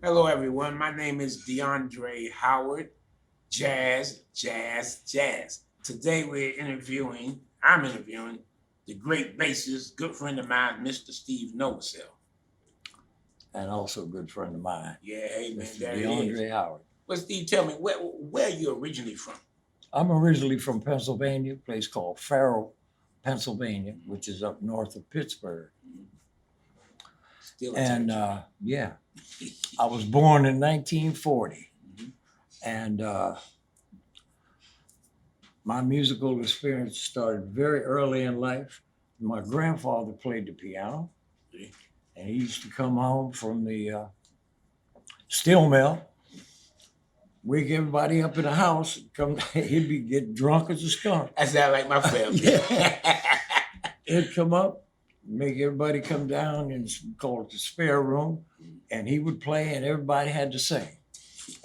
Hello, everyone. My name is DeAndrey Howard. Jazz. Today I'm interviewing the great bassist, good friend of mine, Mr. Steve Novosel. And also a good friend of mine, Yeah, hey man, Mr. there it is. DeAndrey Howard. Well, Steve, tell me, where are you originally from? I'm originally from Pennsylvania, a place called Farrell, Pennsylvania, which is up north of Pittsburgh. Still a And territory. yeah, I was born in 1940. Mhm. And my musical experience started very early in life. My grandfather played the piano, See? and he used to come home from the steel mill, wake everybody up in the house, come he'd be get drunk as a skunk. That sounds like my family. Yeah. He'd come up, make everybody come down and call it the spare room, and he would play and everybody had to sing.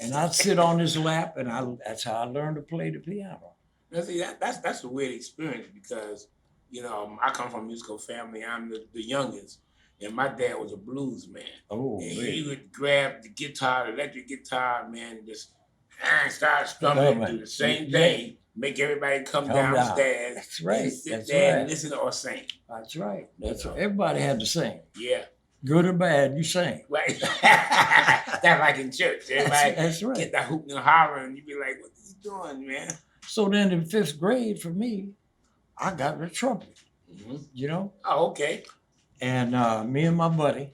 And I'd sit on his lap and that's how I learned to play the piano. Now, see, that's a weird experience because, I come from a musical family. I'm the youngest, and my dad was a blues man. Oh, And man. he would grab the guitar, the electric guitar, man, and just start strumming, do the same thing, make everybody come downstairs. That's right. And sit That's there right. and listen or sing. That's right. That's right. Everybody had to sing. Yeah, Good or bad, you sang. right. That's like in church. Everybody That's right. get that hooping and hollering, and you be like, "What are you doing, man?" So then in fifth grade for me, I got the trumpet, Oh, okay. And me and my buddy,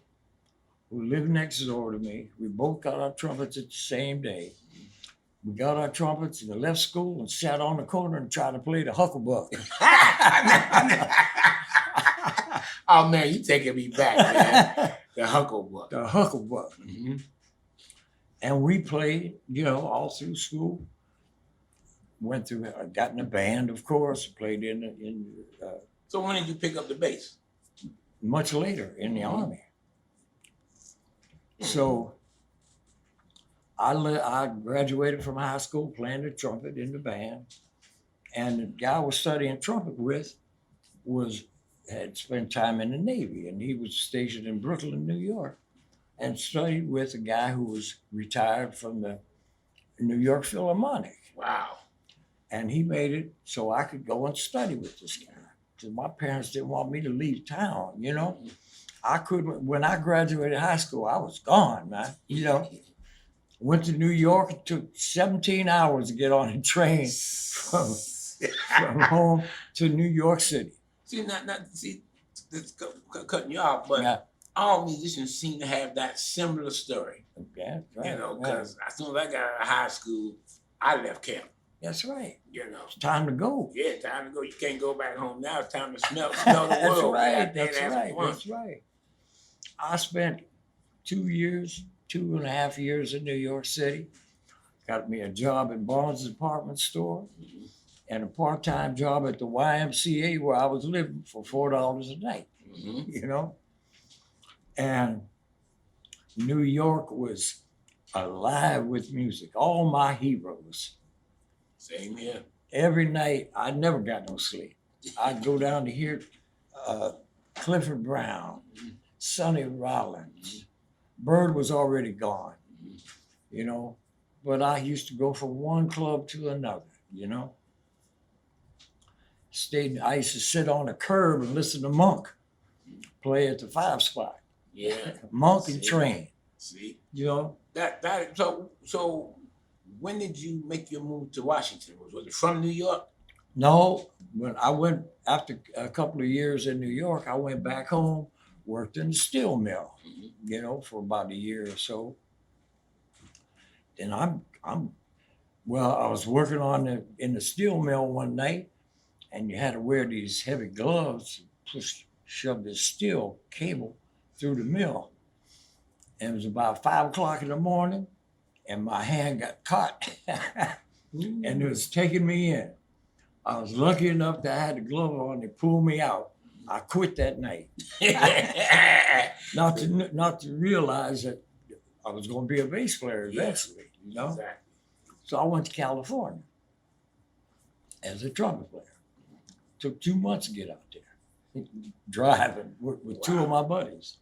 who lived next door to me, we both got our trumpets at the same day. We got our trumpets and left school and sat on the corner and tried to play the hucklebuck. Oh man, you taking me back, man. The hucklebuck. The hucklebuck. Mm-hmm. And we played, all through school. Went through, got in a band, of course, played So when did you pick up the bass? much later in the Army. So I graduated from high school playing the trumpet in the band. And the guy I was studying trumpet with had spent time in the Navy, and he was stationed in Brooklyn, New York, and studied with a guy who was retired from the New York Philharmonic. Wow. And he made it so I could go and study with this guy. Because my parents didn't want me to leave town, I couldn't, when I graduated high school, I was gone, man. Went to New York, it took 17 hours to get on a train from home to New York City. See, this cutting you off, but Yeah. all musicians seem to have that similar story. Yeah, right. Because as soon as I got out of high school, I left camp. That's right. It's time to go. Yeah, time to go. You can't go back home now. It's time to smell the That's world. right. That's right. I spent 2.5 years in New York City. Got me a job at Barnes Department Store and a part-time job at the YMCA where I was living for $4 a night. Mm-hmm. And New York was alive with music. All my heroes. Same here. Every night, I never got no sleep. I'd go down to hear Clifford Brown, Sonny Rollins. Bird was already gone, but I used to go from one club to another, I used to sit on a curb and listen to Monk play at the 5 spot. Yeah. Monk and Train. See? So when did you make your move to Washington? Was it from New York? No, when I went after a couple of years in New York, I went back home, worked in the steel mill, for about a year or so. Then I was working in the steel mill one night, and you had to wear these heavy gloves, shove this steel cable through the mill. And it was about 5 o'clock in the morning, and my hand got caught, and it was taking me in. I was lucky enough that I had the glove on. They pulled me out. I quit that night. not to realize that I was going to be a bass player eventually, Exactly. So I went to California as a trumpet player. Took 2 months to get out there, driving with two of my buddies.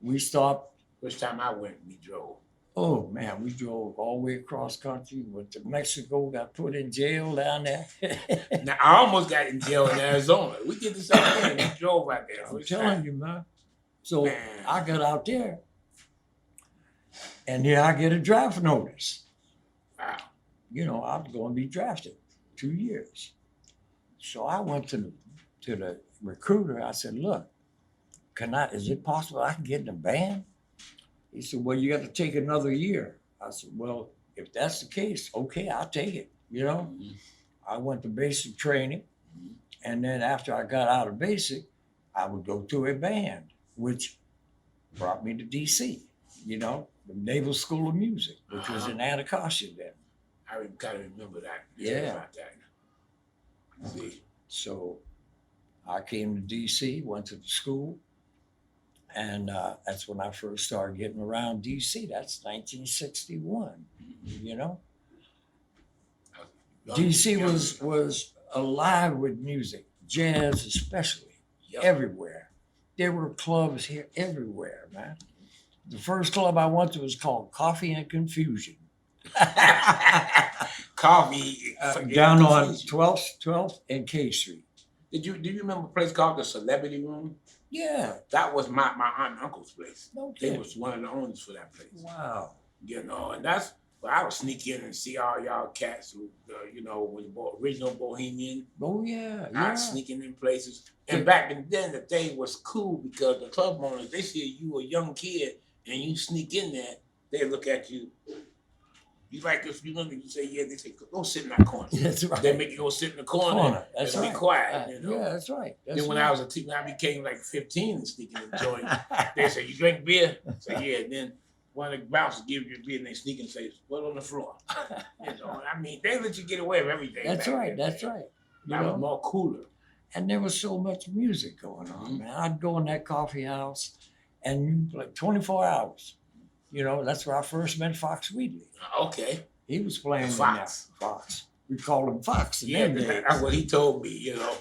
We stopped First time I went, we drove. Oh man, we drove all the way across country, went to Mexico, got put in jail down there. Now I almost got in jail in Arizona. We did the same thing. We drove out there. I'm First telling time. you, man. So Man. I got out there, and here I get a draft notice. Wow. You know, I'm going to be drafted 2 years. So I went to the recruiter. I said, "Look, is it possible I can get in the band?" He said, "Well, you got to take another year." I said, "Well, if that's the case, okay, I'll take it." You know, Mhm. I went to basic training, Mhm. and then after I got out of basic, I would go to a band, which brought me to DC. You know, the Naval School of Music, which was in Anacostia then. I kind of remember that. Yeah. About that. See. So I came to DC, went to the school, and that's when I first started getting around DC. That's 1961. You know, DC was alive with music, jazz especially, everywhere. There were clubs here everywhere, man. The first club I went to was called Coffee and Confusion. Coffee Down on 12th and K Street. Do you remember a place called the Celebrity Room? Yeah. That was my aunt and uncle's place. No They kidding. was one of the owners for that place. Wow. You know, and that's where I would sneak in and see all y'all cats who, you know, was original Bohemian. Oh yeah. I'd sneaking in places. And back then, the thing was cool because the club owners, they see you a young kid and you sneak in there, they look at you. You like this, you know, you say, yeah, they say, go sit in that corner. That's right. They make you go sit in the corner. That's and right. Be quiet, you know. Yeah, that's right. Then when I was a teen, I became like 15 and sneaking and joining. They say, you drink beer? I say, yeah. Then one of the bouncers give you a beer and they sneak and say, put it on the floor. You know, I mean, they let you get away with everything. That's right. That's right. That was more cooler. And there was so much music going on, man. I'd go in that coffee house and like 24 hours. You know, that's where I first met Fox Wheatley. Okay. He was playing Fox. In that. Fox. We called him Fox. Yeah, that's what he told me, you know.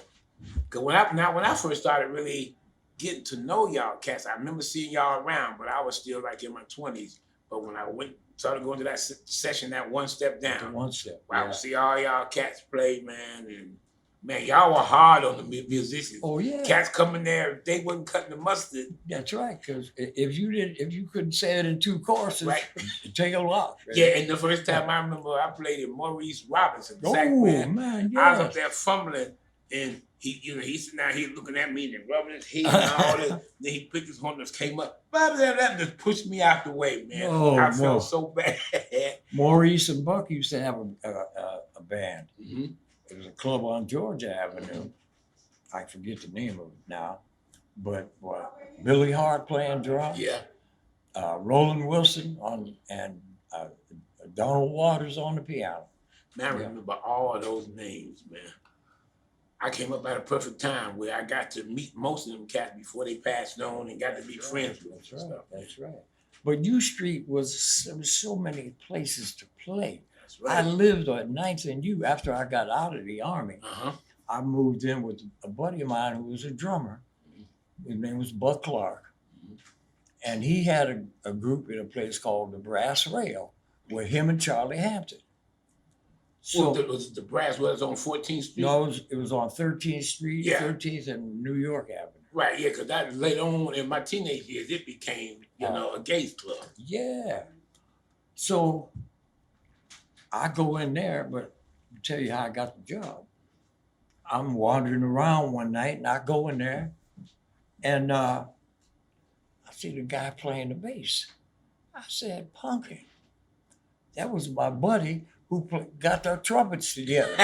Because when I first started really getting to know y'all cats, I remember seeing y'all around, but I was still like in my 20s. But when I started going to that session, that one step down, I would see all y'all cats play, man, and man, y'all were hard on the musicians. Oh yeah, cats coming there, they wasn't cutting the mustard. That's right, because if you couldn't say it in 2 courses, right, it'd take a lot. Right? Yeah, and the first time I remember, I played in Maurice Robinson. Oh man, yeah. I was up there fumbling, and he's sitting down here looking at me and rubbing his head and all this. Then he picked his horn and came up, and just pushed me out the way, man. Oh, I felt so bad. Maurice and Buck used to have a band. Mm-hmm. It was a club on Georgia Avenue. I forget the name of it now, but Billy Hart playing drums. Yeah. Roland Wilson and Donald Waters on the piano. Man, I remember all of those names, man. I came up at a perfect time where I got to meet most of them cats before they passed on and got to be friends with them. Stuff. That's right. But U Street there was so many places to play. That's right. I lived at 9th and U after I got out of the Army. I moved in with a buddy of mine who was a drummer. His name was Buck Clark. And he had a group in a place called the Brass Rail with him and Charlie Hampton. So was the Brass was on 14th Street? No, it was on 13th Street, Yeah. 13th and New York Avenue. Right, yeah, because that later on in my teenage years, it became, a gays club. Yeah. So I go in there, but I'll tell you how I got the job. I'm wandering around one night and I go in there and I see the guy playing the bass. I said, Punky. That was my buddy who got their trumpets together.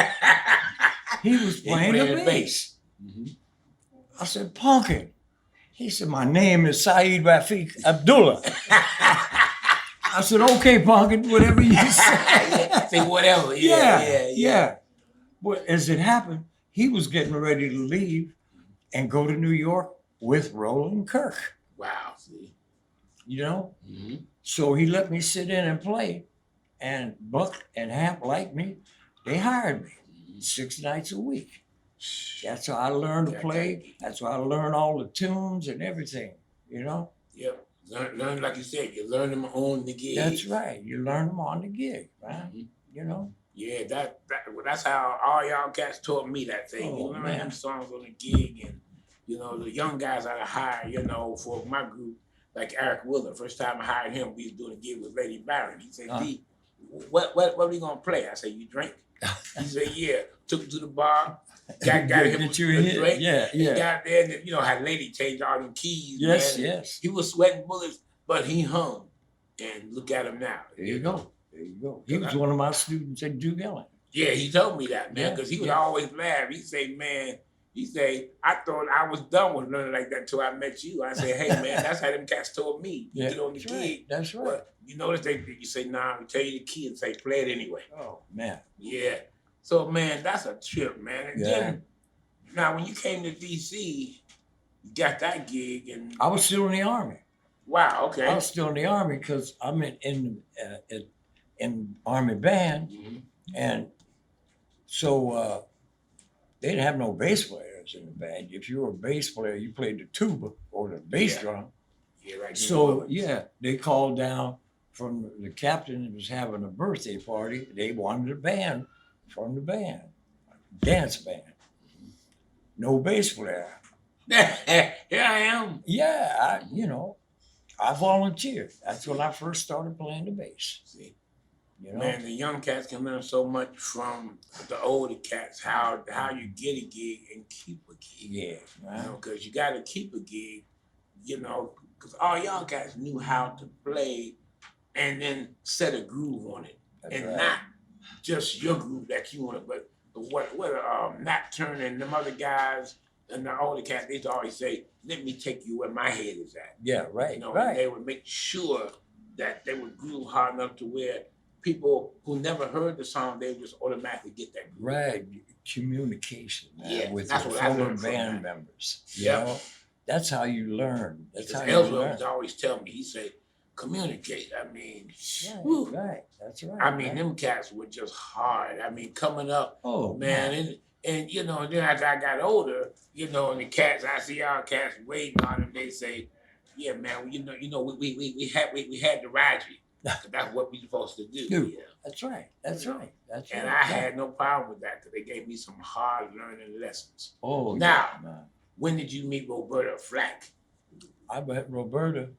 He was playing the bass. Mm-hmm. I said, Punky. He said, my name is Saeed Rafiq Abdullah. I said, okay, Punky, whatever you say. Say whatever. Yeah. But as it happened, he was getting ready to leave and go to New York with Roland Kirk. Wow, see. You know? Mm-hmm. So he let me sit in and play. And Buck and Hamp liked me. They hired me 6 nights a week. That's how I learned to play. That's how I learned all the tunes and everything, you know? Yep. Learn like you said, you learn them on the gig. That's right. You learn them on the gig, right? Mhm. You know. Yeah, that's how all y'all cats taught me that thing. You Oh, learn man. them songs on the gig, and the young guys I hired, for my group, like Eric Willer. First time I hired him, we was doing a gig with Lady Byron. He said, "D, what are we gonna play?" I said, "You drink?" He said, "Yeah." Took him to the bar, got him Get a you a hit. drink. Yeah, He yeah. got there, and had Lady change all them keys. Yes, man. yes. He was sweating bullets, but he hung. And look at him now. There you go. There you go. He was one of my students at Duke Ellington. Yeah, he told me that, man, Yeah, because he would yeah. always laugh. He say, "Man," "I thought I was done with learning like that until I met you." I say, "Hey, man, that's how them cats told me. You Yeah, get on the that's gig, right. That's right. but you notice you say, 'Nah,' we tell you the key and say, 'Play it anyway.'" Oh, man. Yeah. So, man, that's a trip, man. And Yeah. then, now, when you came to D.C., you got that gig, and I was still in the Army. wow, okay. I was still in the Army because I'm in Army band, Mhm. and so they didn't have no bass players in the band. If you were a bass player, you played the tuba or the bass Yeah. drum. Yeah, right. So yeah, they called down from the captain that was having a birthday party. They wanted a band from the band, dance band. No bass player. Here I am. Yeah, I volunteered. That's when I first started playing the bass. See, You know, man, the young cats can learn so much from the older cats. How you get a gig and keep a gig. yeah, right. Because you got to keep a gig. Because all y'all guys knew how to play, and then set a groove on it, That's and right. not just your groove that you wanted, but what Nat Turner and them other guys and the older cats, they used to always say, "Let me take you where my head is at." Yeah, right, And right. they would make sure that they would groove hard enough to where people who never heard the song, they would just automatically get that groove. Right, communication, man, Yeah, with that's your what I fellow learned from band that. members. Yeah. You know, that's how you learn. That's how you Ellsworth learn. would always tell me, he said, "Communicate." I mean, Right, whew. right. That's right. I mean, right. them cats were just hard. I mean, coming up, Oh man, and then as I got older, and the cats, I see our cats waiting on them. They say, "Yeah, man, we had to ride you. 'Cause that's what we supposed to do." Dude, Yeah. That's right. That's right. That's And right. I yeah. had no problem with that because they gave me some hard learning lessons. Oh, Now- yeah, man. When did you meet Roberta Flack? I met Roberta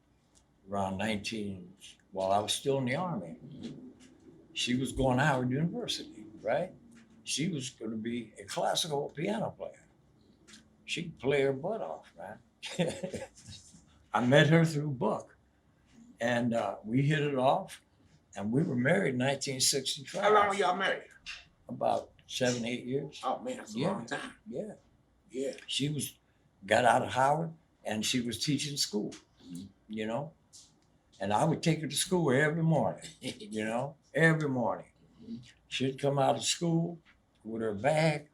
around 19, while I was still in the Army. She was going to Howard University, right? She was going to be a classical piano player. She could play her butt off, man. I met her through Buck, and we hit it off, and we were married in 1965. How long were y'all married? About 7, 8 years. Oh man, that's a Yeah. long time. Yeah. Yeah. She got out of Howard, and she was teaching school, and I would take her to school every morning, every morning. She'd come out of school with her bag.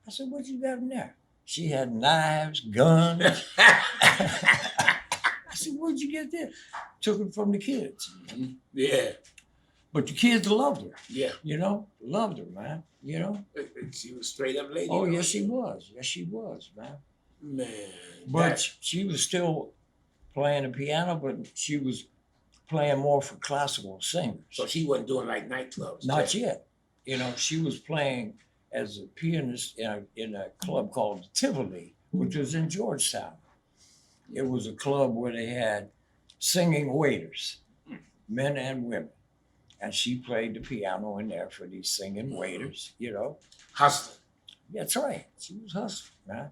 I said, "What you got in there?" She had knives, guns. I said, "Where'd you get this?" Took it from the kids. Yeah. But the kids loved her, Yeah. loved her, man, She was straight up lady. Oh, though. yes, she was. Yes, she was, man. Man. But she was still playing the piano, but she was playing more for classical singers. So she wasn't doing like nightclubs. Not yet. She was playing as a pianist in a club called Tivoli, which was in Georgetown. It was a club where they had singing waiters, men and women. And she played the piano in there for these singing waiters, Hustling. That's right. She was hustling, man.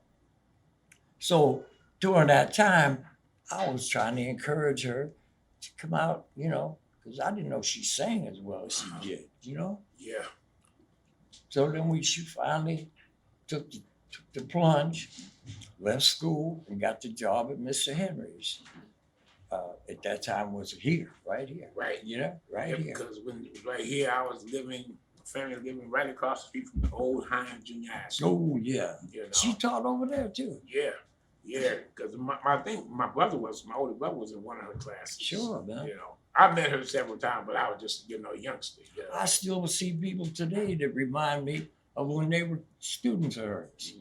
So during that time, I was trying to encourage her to come out, because I didn't know she sang as well as she did, Yeah. So then she finally took the plunge, left school, and got the job at Mr. Henry's. At that time was right here. Right. Right Yeah, here. because right here, I was family living right across the street from the old Hines Junior High School. Oh, yeah. She taught over there, too. Yeah. Yeah, because my older brother was in one of her classes. Sure, man. I met her several times, but I was just, a youngster. I still see people today that remind me of when they were students of hers,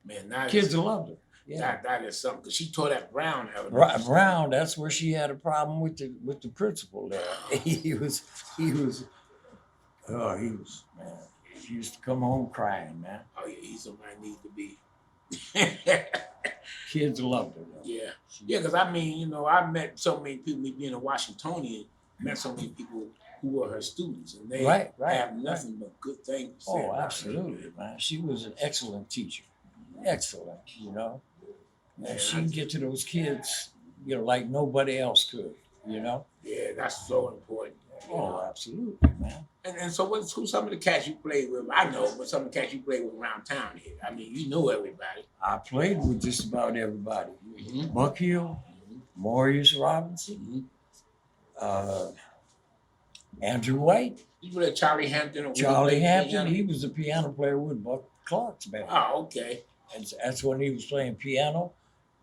Man, now Kids loved her. Yeah. That is something, because she tore that Brown element. Brown, that's where she had a problem with the principal there. He was, man, he used to come home crying, man. Oh yeah, he's somebody need to be. Kids loved her, though. Yeah. Yeah, because I mean, you know, I met so many people, me being a Washingtonian, met so many people who were her students, and they have nothing but good things to say. Oh, absolutely, man. She was an excellent teacher. Excellent, you know. And she can get to those kids, you know, like nobody else could, you know. Yeah, that's so important. Oh, absolutely, man. And so who's some of the cats you played with? I know, but some of the cats you played with around town here. I mean, you know everybody. I played with just about everybody. Mm-hmm. Buck Hill, Maurice Robinson, Andrew White. You played Charlie Hampton? Charlie Hampton, he was a piano player with Buck Clark's band. Oh, okay. And that's when he was playing piano,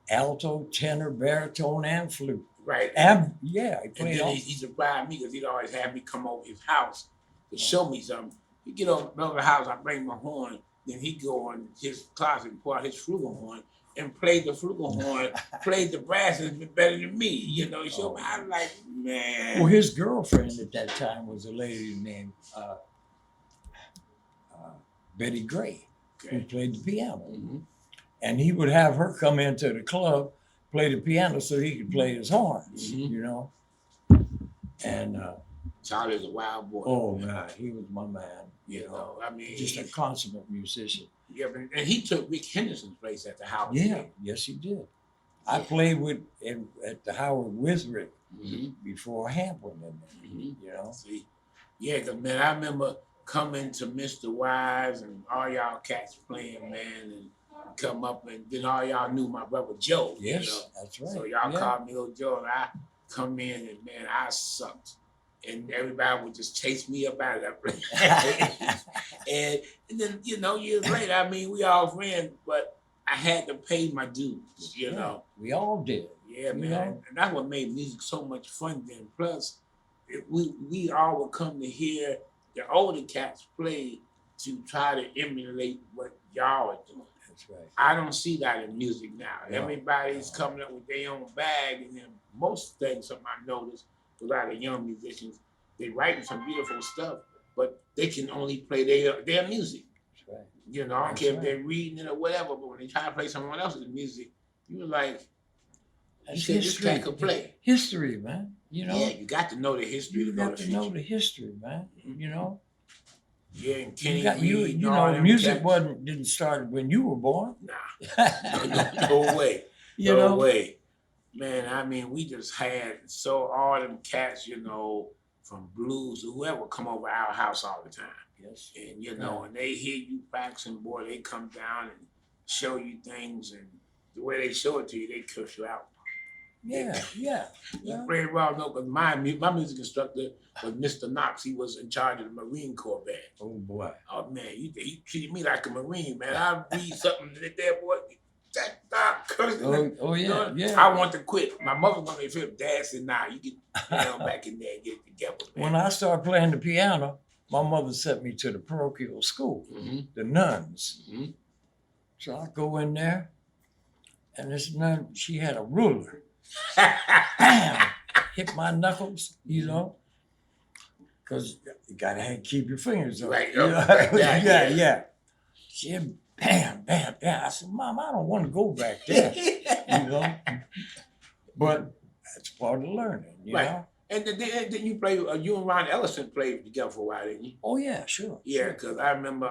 alto, tenor, baritone, and flute. Right. And yeah, he played. And then he surprised me because he'd always have me come over his house to show me something. He get over the house, I bring my horn, then he go on his closet and pull out his flugelhorn and play the flugelhorn, played the brass better than me. You know, he showed me. I was like, man. Well, his girlfriend at that time was a lady named Betty Gray, who played the piano. Mm-hmm. And he would have her come into the club, play the piano so he could play his horns, you know. And Charlie's a wild boy. oh man, he was my man. You know, I mean, just a consummate musician. Yeah, and he took Rick Henderson's place at the Howard. Yeah, yes he did. I played at the Howard with Rick before Hamp went in there. You know. See, yeah, cause man, I remember coming to Mr. Wise and all y'all cats playing, man, and come up, and then all y'all knew my brother Joe. Yes, you know? that's right. So y'all called me old Joe, and I come in, and man, I sucked. And everybody would just chase me up out of that place. and then, you know, years later, I mean, we all friends, but I had to pay my dues, you know. We all did. Yeah, man. And that's what made music so much fun then. Plus, we all would come to hear the older cats play to try to emulate what y'all are doing. That's right. I don't see that in music now. No. Everybody's coming up with their own bag, and then most things, something I noticed, a lot of young musicians, they writing some beautiful stuff, but they can only play their music. That's right. You know, I don't care if they're reading it or whatever, but when they try to play someone else's music, you're like, that's this cat could play. History, man. You know? Yeah, you got to know the history. You got to know the history, man. You know? Yeah, and Kenny you know, music didn't start when you were born. Nah. No way. No way. Man, I mean, we just had all them cats, you know, from blues or whoever come over our house all the time. Yes. And, you know, and they hear you practicing, boy, they come down and show you things, and the way they show it to you, they curse you out. Yeah. You very well know, because my music instructor was Mr. Knox. He was in charge of the Marine Corps band. Oh, boy. Oh, man, he treated me like a Marine, man. I read something there, boy. Yeah. I want to quit. My mother wanted me to feel. Dad said, nah, you get back in there and get it together, man. When I started playing the piano, my mother sent me to the parochial school, the nuns. So I go in there, and this nun, she had a ruler. Bam! Hit my knuckles, you know, because you gotta keep your fingers up. Right. You know? Yeah. She had bam. I said, Mom, I don't want to go back there, you know. But that's part of learning, you know. And then you play, you and Ron Ellison played together for a while, didn't you? Oh, yeah, sure. Yeah, because I remember,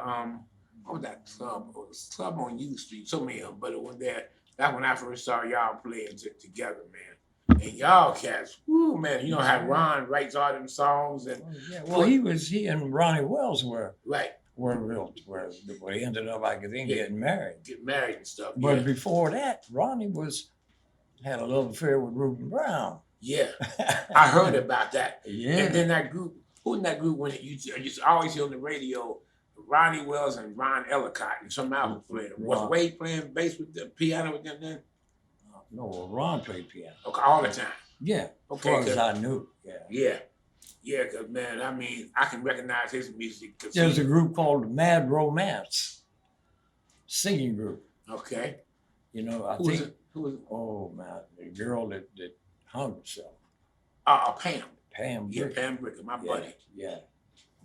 what was that club? It was a club on U Street, so many of them, but it was there. That's when I first saw y'all playing together, man. And y'all cats, whoo, man, you know how Ron writes all them songs. And well, he and Ronnie Wells were real, where they ended up, I think, getting married. Get married and stuff. But before that, Ronnie had a love affair with Reuben Brown. Yeah, I heard about that. Yeah. And then that group, who in that group when you always hear on the radio, Ronnie Wells and Ron Ellicott and some album playing. Was Wade playing bass with the piano with them then? No, Ron played piano. Okay, all the time. Yeah, okay, as far as I knew. Yeah, because man, I mean, I can recognize his music. There's a group called Mad Romance, singing group. Okay. You know, I Who was think. it? Who was it? Oh man, the girl that hung herself, Pam. Pam Yeah, Bricker. Pam Bricker, my buddy. Yeah.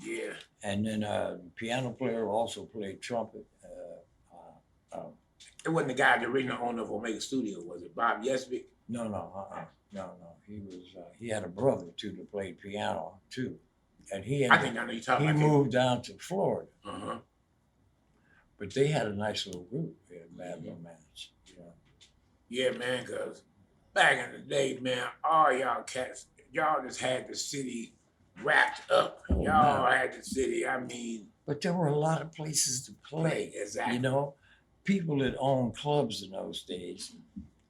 Yeah. And then the piano player also played trumpet. It wasn't the guy, the original owner of Omega Studio, was it? Bob Yesvik? No. He was. He had a brother too that played piano too, and he I think I know you're talking he about. moved down to Florida. Uh-huh. But they had a nice little group there, Bad Romance. You know. Yeah, man, because back in the day, man, all y'all cats, y'all just had the city wrapped up. Oh, Y'all man. had the city, I mean. But there were a lot of places to play. Exactly. You know, people that owned clubs in those days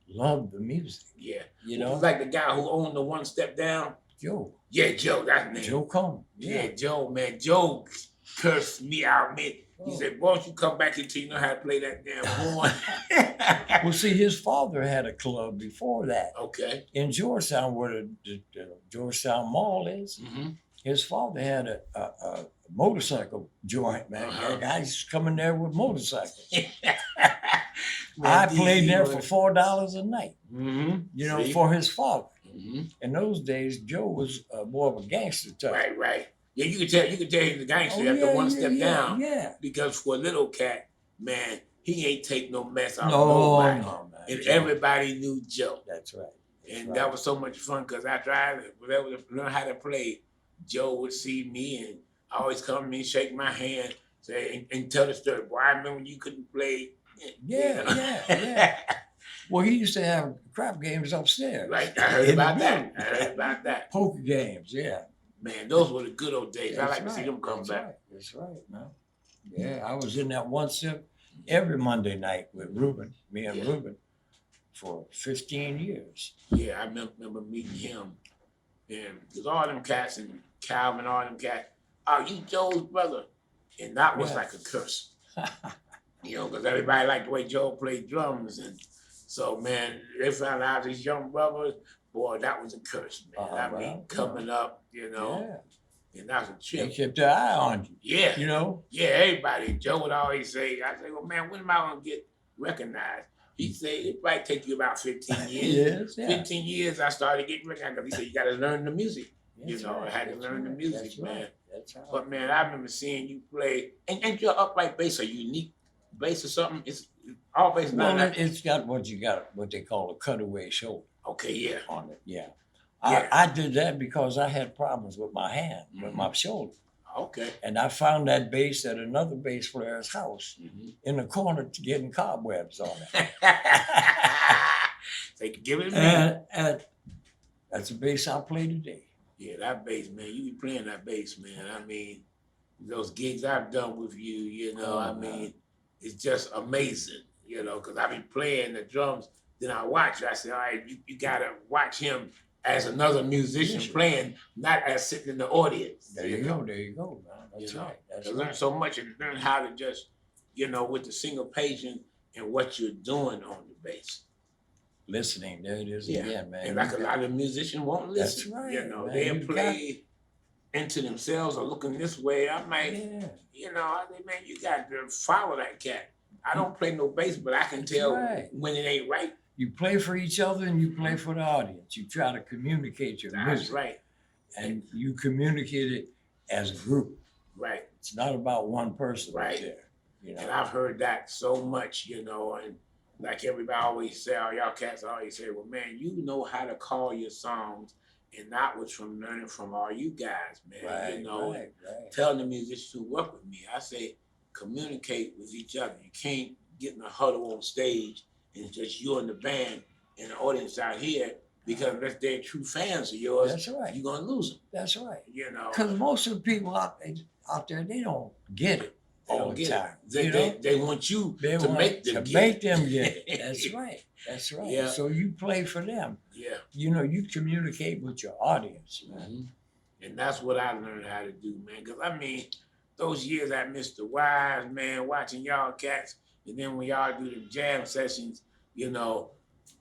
loved the music. Yeah. You It know, was like the guy who owned the One Step Down. Joe. Yeah, Joe, that's his name. Joe Coleman. Yeah, Joe, man. Joe cursed me out, man. He said, why don't you come back until you know how to play that damn horn? Well, see, his father had a club before that Okay. in Georgetown, where the Georgetown Mall is. Mm-hmm. His father had a motorcycle joint, man. Uh-huh. Guys coming there with motorcycles. I played there for $4 a night. Mm-hmm. You know, for his father. Mm-hmm. In those days, Joe was more of a gangster type. Right. Yeah, you could tell he's a gangster after One Step Down. Yeah. Because for a little cat, man, he ain't take no mess out of No, nobody. man. And Joe. everybody knew Joe. That's right. And that was so much fun because after I was able to learn how to play, Joe would see me and always come to me, shake my hand, say, and tell the story. Boy, I remember when you couldn't play. Yeah. Well, he used to have crap games upstairs. Right, I heard about that. Poker games, yeah. Man, those were the good old days. I That's like to see them come That's back. Right. That's right, man. Yeah, I was in that One Step every Monday night with Ruben, me and Ruben, for 15 years. Yeah, I remember meeting him. And because all them cats and Calvin, all them cats, oh, you Joe's brother. And that was like a curse. You know, because everybody liked the way Joe played drums. And so, man, they found out these young brothers, boy, that was a curse, man. Coming up, you know, and that was a trip. They kept their eye on you. Yeah. You know? Yeah, everybody. Joe would always say, I say, well, man, when am I going to get recognized? He'd say, it might take you about 15 years. 15 years, I started getting recognized. Because he said, you got to learn the music. I had to learn the music, man. That's right. But, man, I remember seeing you play. And your upright bass, a unique bass or something? It's all bass. It's got what they call a cutaway shoulder. Okay, yeah. On it, yeah. I did that because I had problems with my hand, with my shoulder. Okay. And I found that bass at another bass player's house in the corner getting cobwebs on it. They could give it to me. And that's a bass I play today. Yeah, that bass, man. You be playing that bass, man. I mean, those gigs I've done with you, you know, it's just amazing, you know, because I be playing the drums. Then I watch you. I say, all right, you got to watch him as another musician playing, not as sitting in the audience. There you go, man. That's right. I learned so much and learn how to just, you know, with the syncopation and what you're doing on the bass. Listening, there it is again, man. And like a lot of musicians won't listen. That's right. You know, man. they'll play into themselves or looking this way. I'm like, you know, I say, man, you got to follow that cat. I don't play no bass, but I can tell when it ain't right. You play for each other and you play for the audience. You try to communicate your music. That's right. And you communicate it as a group. Right. It's not about one person right there. You know? And I've heard that so much, you know, and like everybody always say, all y'all cats always say, well, man, you know how to call your songs. And that was from learning from all you guys, man. You know, telling the musicians who work with me, I say, communicate with each other. You can't get in a huddle on stage and it's just you and the band and the audience out here, because unless they're true fans of yours, that's right. You're going to lose them. That's right. You know, because most of the people out there, they don't get it all the time. They want you to make them get it. That's right. That's right. Yeah. So you play for them. Yeah. You know, you communicate with your audience, man. Mm-hmm. And that's what I learned how to do, man. Because, I mean, those years at Mr. Wise, man, watching y'all cats, and then when y'all do the jam sessions, you know,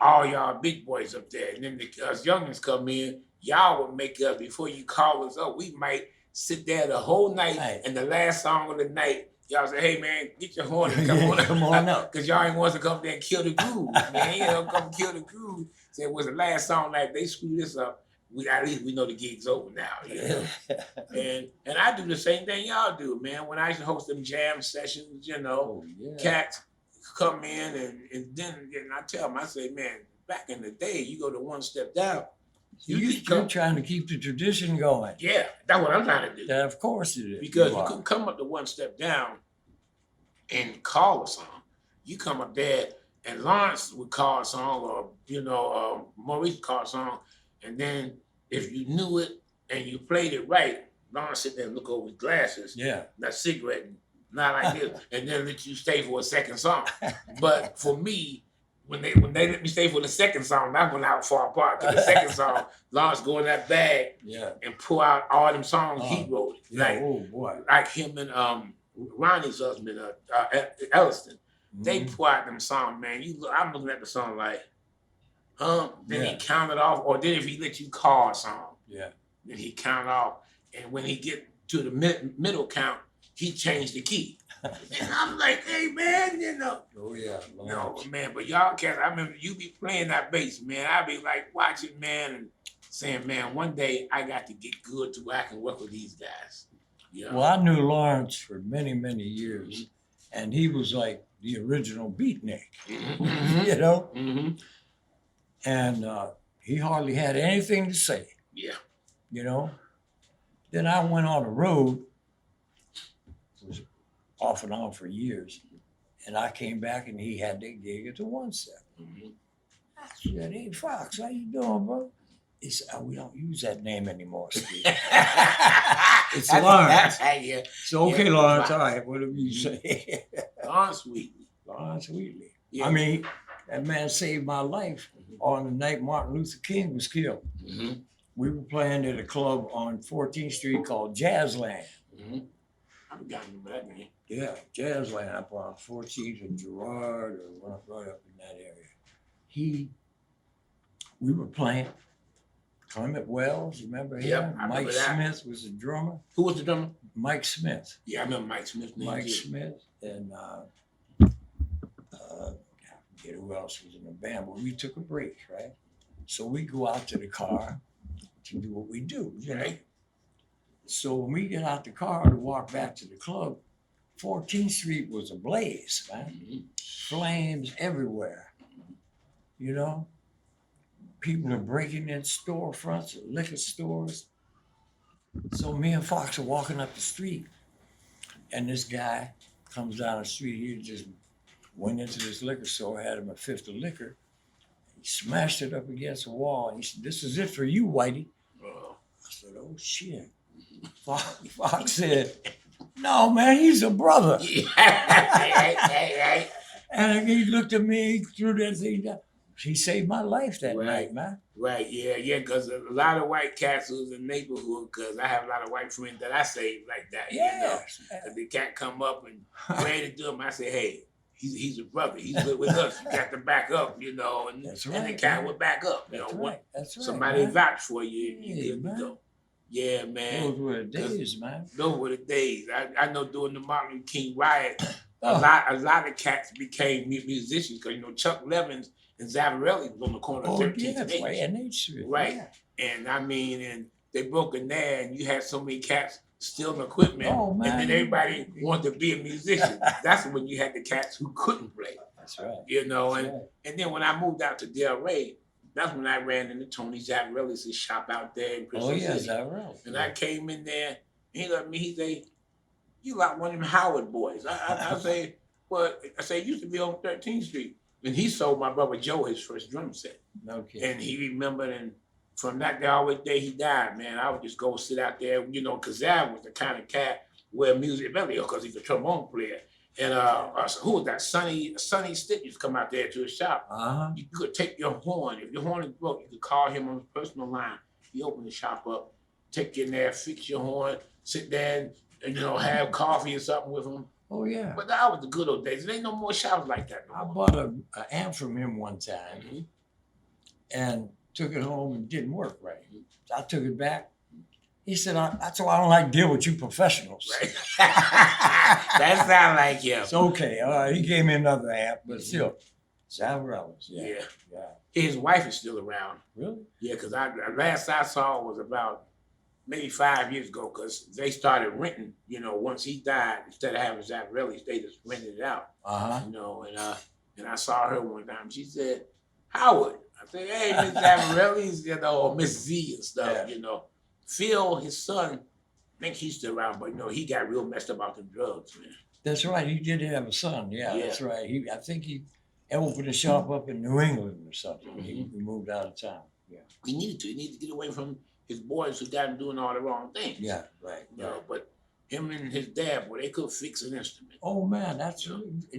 all y'all big boys up there. And then us youngins come in, y'all would make us, before you call us up, we might sit there the whole night, and the last song of the night, Y'all say, hey man, get your horn and come Yeah, on, come on up. cause y'all ain't want to come up there and kill the groove, man. You know, come kill the groove. Say it was the last song like they screwed this up. At least we know the gig's over now. You know? And I do the same thing y'all do, man. When I used to host them jam sessions, you know, cats come in and then I tell them, I say, man, back in the day, you go to one step down. You're trying to keep the tradition going. Yeah, that's what I'm trying to do. Yeah, of course it is. Because you couldn't come up to one step down and call a song. You come up there and Lawrence would call a song, or Maurice would call a song, and then if you knew it and you played it right, Lawrence sit there and look over his glasses, not cigarette, not like this, and then let you stay for a second song. But for me, when they let me stay for the second song, that's when I was far apart. Cause the second song, Lawrence go in that bag and pull out all them songs he wrote. Like him and Ronnie's husband, Elliston. They pull out them songs, man. I'm looking at the song like, then he counted off, or then if he let you call a song, then he count off, and when he get to the middle count, he changed the key. And I'm like, hey man, no man, but y'all cats, I remember you be playing that bass, man. I be like watching, man, and saying, man, one day I got to get good to where I can work with these guys. Well, I knew Lawrence for many, many years, and he was like the original beatnik, you know? And he hardly had anything to say. You know? Then I went on the road, was off and on for years, and I came back and he had that gig at the One Step. I said, hey Fox, how you doing, bro? He said, we don't use that name anymore, Steve. It's Lawrence. It's okay, Lawrence. All right, whatever you say. Lawrence Wheatley. Lawrence Wheatley. I mean, that man saved my life on the night Martin Luther King was killed. We were playing at a club on 14th Street called Jazzland. I forgot that name. Yeah, Jazzland up on 14th and Girard, or right up in that area. We were playing. Clement Wells, remember him? Mike Smith was the drummer. Who was the drummer? Mike Smith. Yeah, I remember Mike Smith. Mike Smith and I forget who else was in the band, but we took a break, right? So we go out to the car to do what we do, right? So when we get out the car to walk back to the club, 14th Street was ablaze, man. Flames everywhere, you know? People are breaking in storefronts, liquor stores. So me and Fox are walking up the street, and this guy comes down the street. He just went into this liquor store, had him a fifth of liquor. He smashed it up against the wall, and he said, "This is it for you, Whitey." I said, "Oh shit." Fox said, "No, man, he's a brother." And he looked at me, threw that thing down. He saved my life that night, man. Because a lot of white cats was in the neighborhood, because I have a lot of white friends that I saved like that. You know? The cat come up and ready to do him. I say, hey, he's a brother. He's with us. You got to back up, you know. And, and the cat would back up. You know, somebody vouch for you, and you good to go. Yeah, man. Those were the days, man. Those were the days. I know during the Martin Luther King riot, a lot of cats became musicians, because, you know, Chuck Levins and Zavarelli was on the corner of 13th and 8th Street. Right. And I mean, and they broke in there, and you had so many cats stealing equipment, and then everybody wanted to be a musician. That's when you had the cats who couldn't play. That's right. You know, and then when I moved out to Del Rey, that's when I ran into Tony Zavarelli's shop out there in Crystal City. Zavarelli. And I came in there, and he looked at me, he said, "You like one of them Howard boys." I say, "Well," I say, "It used to be on 13th Street." And he sold my brother Joe his first drum set. Okay. And he remembered, and from that day, all the day he died, man, I would just go sit out there, you know, because Zav was the kind of cat where music, because he's a trombone player. And who was that? Sonny Stitt used to come out there to his shop. You could take your horn. If your horn is broke, you could call him on his personal line. He opened the shop up, take you in there, fix your horn, sit there and you know, have coffee or something with him. Oh, yeah. But that was the good old days. There ain't no more shops like that. I bought an amp from him one time and took it home and didn't work right. So I took it back. He said, that's why I don't like to deal with you professionals. Right. That sound like him. It's okay. He gave me another amp, but still, Zavarellas. Yeah. Yeah. His wife is still around. Really? Yeah, because last I saw was about maybe 5 years ago, because they started renting, once he died, instead of having Zavarellis, they just rented it out. Uh-huh. And I saw her one time. She said, Howard. I said, hey, Miss Zavarellis, or Miss Z and stuff, Phil, his son, I think he's still around, but he got real messed up about the drugs, man. That's right. He did have a son. Yeah, that's right. I think he opened a shop up in New England or something. Mm-hmm. He moved out of town. Yeah. He needed to get away from his boys who got him doing all the wrong things. Yeah, right. But him and his dad, boy, they could fix an instrument. Oh man, that's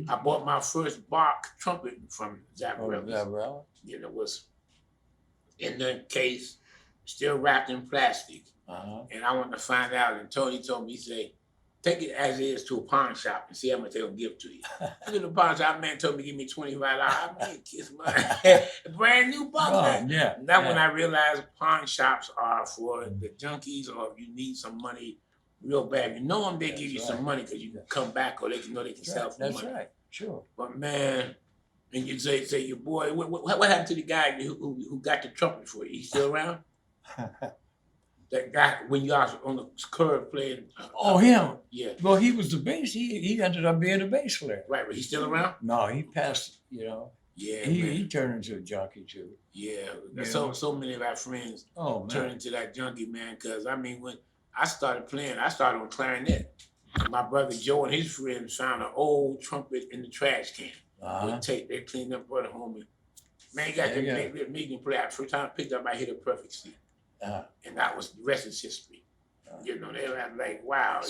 I bought my first Bach trumpet from Zavarellis. Zavarellis. It was in the case, still wrapped in plastic. Uh-huh. And I wanted to find out, and Tony told me, he said, take it as is to a pawn shop and see how much they'll give to you. I went to the pawn shop, man told me give me $25. I mean, kiss my a brand new Bach. Yeah. And that's when I realized pawn shops are for the junkies, or if you need some money real bad. You know them, they give you some money because you can come back, or they can sell for money. That's right, sure. But man, and you say your boy, what happened to the guy who got the trumpet for you? He still around? That guy, when you was on the curb playing. Him? Yeah. Well, he was the bass. He ended up being a bass player. Right, but he's still around? No, he passed, Yeah, he turned into a junkie too. Yeah, so many of our friends turned into that junkie, man, because, when I started playing, I started on clarinet. My brother Joe and his friends found an old trumpet in the trash can. They cleaned up, brought it home. And, man, he got to make me play. The first time I picked up, I hit a perfect C. And that was the rest is history. They were like, wow,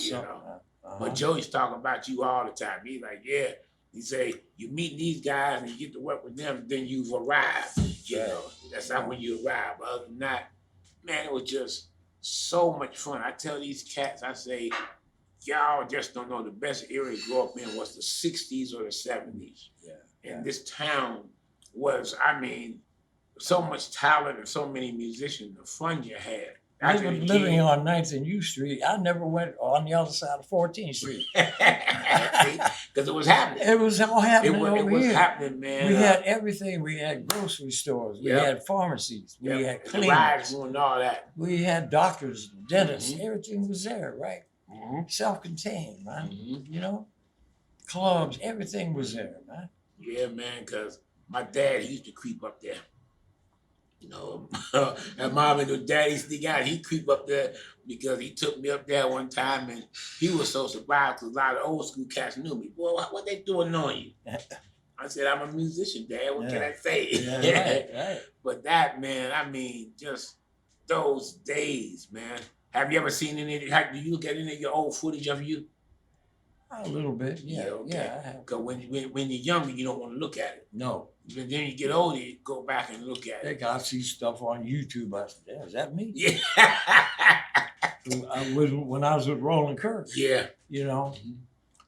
But Joey's talking about you all the time. He's like, yeah. He say, you meet these guys and you get to work with them, then you've arrived. That's not when you arrive. But other than that, man, it was just so much fun. I tell these cats, I say, y'all just don't know, the best era to grow up in was the 60s or the 70s. And this town was, so much talent and so many musicians, the fun you had. Living on 9th and U Street, I never went on the other side of 14th Street. Because it was happening. It was all happening over here. It was happening, man. We had everything. We had grocery stores. We had pharmacies. We had clinics. And all that. We had doctors, dentists. Everything was there, right? Self-contained, man. Clubs, everything was there, man. Yeah, man, because my dad, he used to creep up there. And mom and daddy sneak out. He creep up there because he took me up there one time, and he was so surprised because a lot of old school cats knew me. Boy, what they doing on you? I said, I'm a musician, Dad. What can I say? Right. But that, man, just those days, man. Have you ever seen any? Do you look at any of your old footage of you? A little bit, yeah. I have. Because when you're younger, you don't want to look at it. No. But then you get older, you go back and look at it. I see stuff on YouTube. I said, is that me? Yeah. When I was with Roland Kirk. Yeah. Yeah,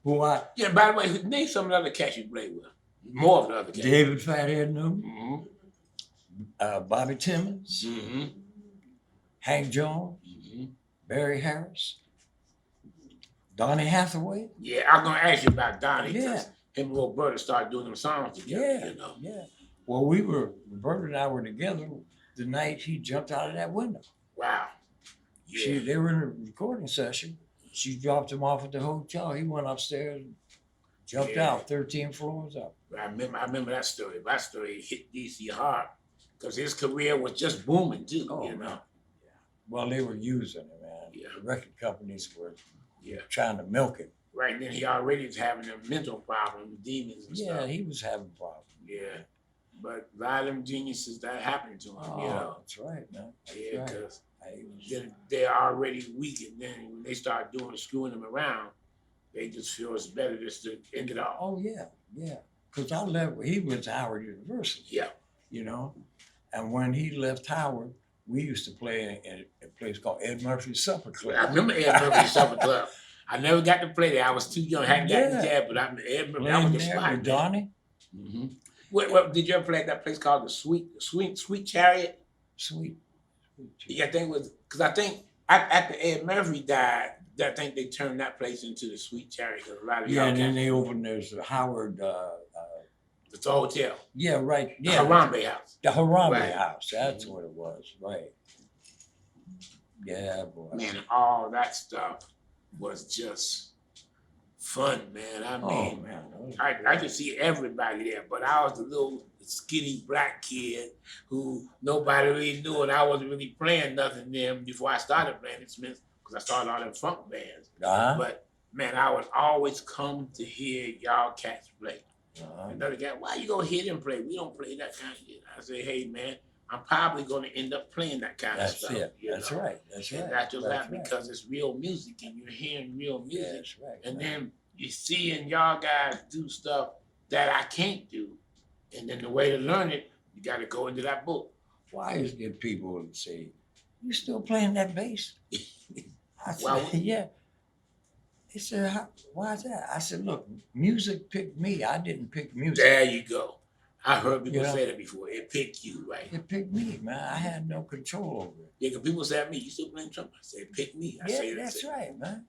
by the way, name some of the other cats you played with. More of the other cats. David Fathead Newman. Bobby Timmons. Hank Jones. Barry Harris. Donnie Hathaway. Yeah, I was going to ask you about Donnie. Yeah. Him and Roberta started doing them songs together, Yeah. Well, Roberta and I were together the night he jumped out of that window. Wow. Yeah. They were in a recording session. She dropped him off at the hotel. He went upstairs and jumped out 13 floors up. I remember that story. That story hit DC hard because his career was just booming too, Yeah. Well, they were using it, man. Yeah. The record companies were trying to milk it. Right, then he already was having a mental problem, demons and stuff. Yeah, he was having problems. Yeah, but a lot of them geniuses, that happened to him, That's right, man. Because they're already weak, and then when they start screwing them around, they just feel it's better just to end it all. Oh, yeah. Because he went to Howard University. Yeah. And when he left Howard, we used to play in a place called Ed Murphy's Supper Club. I remember Ed Murphy's Supper Club. I never got to play there. I was too young. I hadn't gotten there, but Ed Murphy, that was the spot. With Donnie. What did you ever play at that place called the Sweet Chariot? Sweet. Yeah, I think it was, because I after Ed Murphy died, I think they turned that place into the Sweet Cherry because a lot of Yeah, y'all and then cats. they opened there's Howard. It's a hotel. Yeah, right. The Yeah, Harambe House. the Harambe Right. House. That's what it was. Right. Yeah, boy. Man, all that stuff was just fun, man. I Oh mean, man. I could see everybody there, but I was the little skinny black kid who nobody really knew, and I wasn't really playing nothing then before I started playing instruments because I started all them funk bands. Uh-huh. But man, I would always come to hear y'all cats play. Uh-huh. Another guy, why you gonna hear them play? We don't play that kind of shit. I say, hey man, I'm probably gonna end up playing that kind That's of stuff. it. you That's know? right. That's right. And that's just That's happened right. because it's real music and you're hearing real music. That's right. And man. then you're seeing y'all guys do stuff that I can't do. And then the way to learn it, you gotta go into that book. Why is there people that say, "You still playing that bass?" I said, Well, "Yeah." He said, "Why is that?" I said, "Look, music picked me. I didn't pick music. There you go. I heard people You know? say that before. It picked you, right? It picked me, man. I had no control over it." Yeah, because people say to me, you still playing trumpet? I say, it picked me. I say Yeah, that. that's right, man.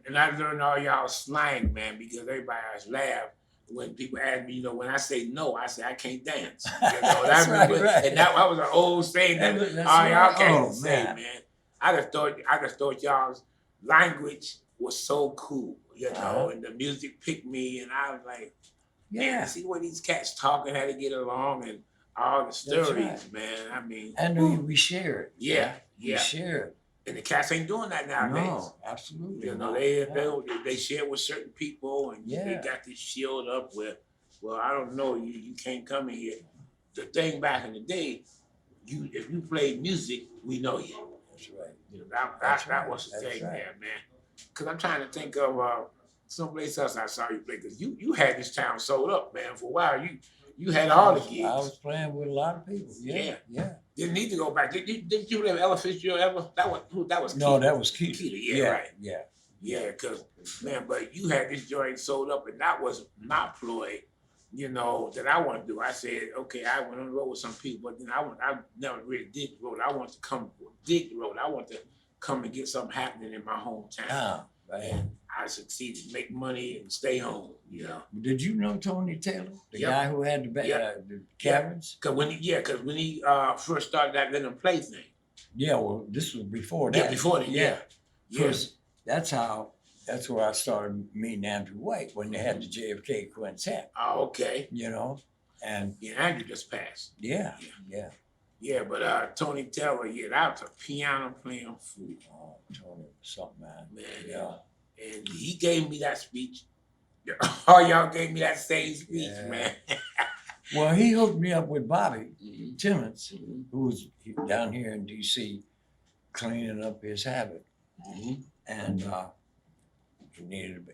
And I learned all y'all slang, man, because everybody always laugh when people ask me, when I say no, I say I can't dance. That's right, right. And that was an old saying that That's all y'all right. can't Oh, say, man. man. I just thought y'all's language was so cool, Uh-huh. and the music picked me, and I was like, man, Yeah. see what these cats talking, how to get along, and all the stories, man. I mean, And we share it. yeah, We yeah. share it. And the cats ain't doing that nowadays. No, absolutely. not. They share with certain people, and they Yeah. got this shield up where, well, I don't know, you can't come in here. The thing back in the day, if you played music, we know you. That's right. That was the That's thing right. there, man. Because I'm trying to think of someplace else I saw you play. Because you had this town sold up, man. For a while, you had all the gigs. I was playing with a lot of people. Yeah. Yeah. Didn't need to go back. Did you play with Ella Fitzgerald ever? That was No, Keith. that was Keith. Keith, yeah, right. Yeah. Yeah, because, man, but you had this joint sold up, and that was my ploy, that I want to do. I said, okay, I went on the road with some people, but then I never really did the road. I want to come dig the road. I want to come and get something happening in my hometown. Ah, right. And I succeeded, make money and stay home, Did you know Tony Taylor, the Yep. guy who had the cabins? Because when he first started that Let 'Em Play thing. Yeah. Well, this was before that. Yeah, before that, yeah. Because that's where I started meeting Andrew White when they had the JFK quintet. Oh, okay. And Yeah, Andrew just passed. yeah. Yeah, but Tony Taylor, that was a piano playing fool. Oh, Tony was something, man. Man, Yeah. And he gave me that speech. All y'all gave me that same speech, Yeah. man. Well, he hooked me up with Bobby Mhm. Timmons, Mhm. who was down here in D.C. cleaning up his habit. Mhm. And he needed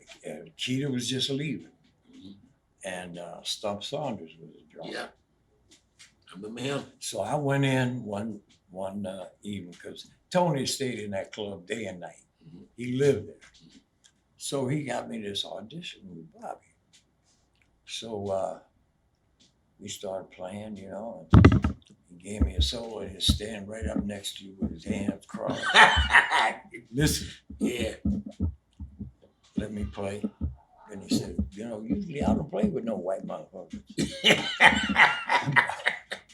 Keita was just leaving. Mhm. And Stump Saunders was a drummer. Yeah. I remember him. So I went in one evening because Tony stayed in that club day and night. Mhm. He lived there. So he got me this audition with Bobby. So we started playing, and he gave me a solo and he's standing right up next to you with his hands crossed. Listen, Yeah. let me play. And he said, usually I don't play with no white motherfuckers,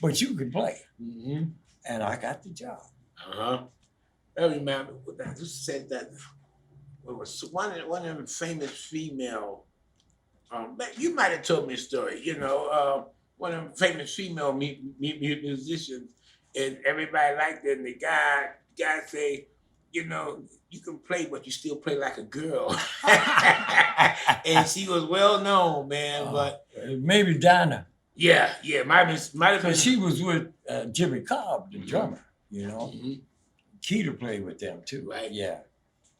but you can play. Mm-hmm. And I got the job. Uh-huh. I remember what that just said that it was one of them famous female. You might have told me a story. One of them famous female musicians, and everybody liked it. And the guy say, you can play, but you still play like a girl. And she was well known, man. But maybe Dinah. yeah, might have been. Because she was with Jimmy Cobb, the drummer, Mhm. Keita played with them too. Right. Yeah.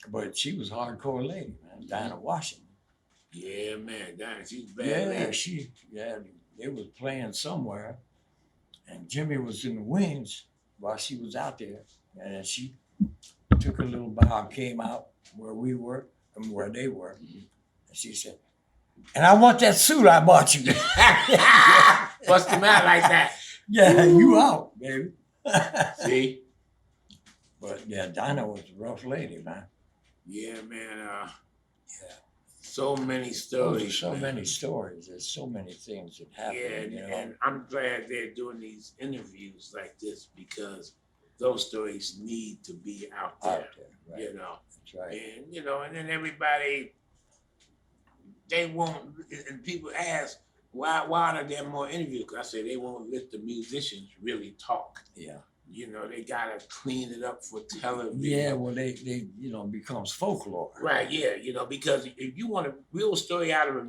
But she was a hardcore lady, man. Dinah Washington. Yeah, man, Dinah, she's bad. Yeah, they was playing somewhere. And Jimmy was in the wings while she was out there. And then she took a little bow, came out where we were and where they were. Mhm. And she said, "And I want that suit I bought you." Bust him out like that. Yeah, you out, baby. See? But yeah, Dinah was a rough lady, man. Yeah, man. Yeah. So many Those are stories. so man. many stories. There's so many things that happen. Yeah, you know. and I'm glad they're doing these interviews like this because those stories need to be out there. Right. You know, That's right. and and then everybody they won't. And people ask why are there more interviews? Because I say they won't let the musicians really talk. Yeah. They gotta clean it up for television. Yeah, well, they becomes folklore. Right, yeah, because if you want a real story out of a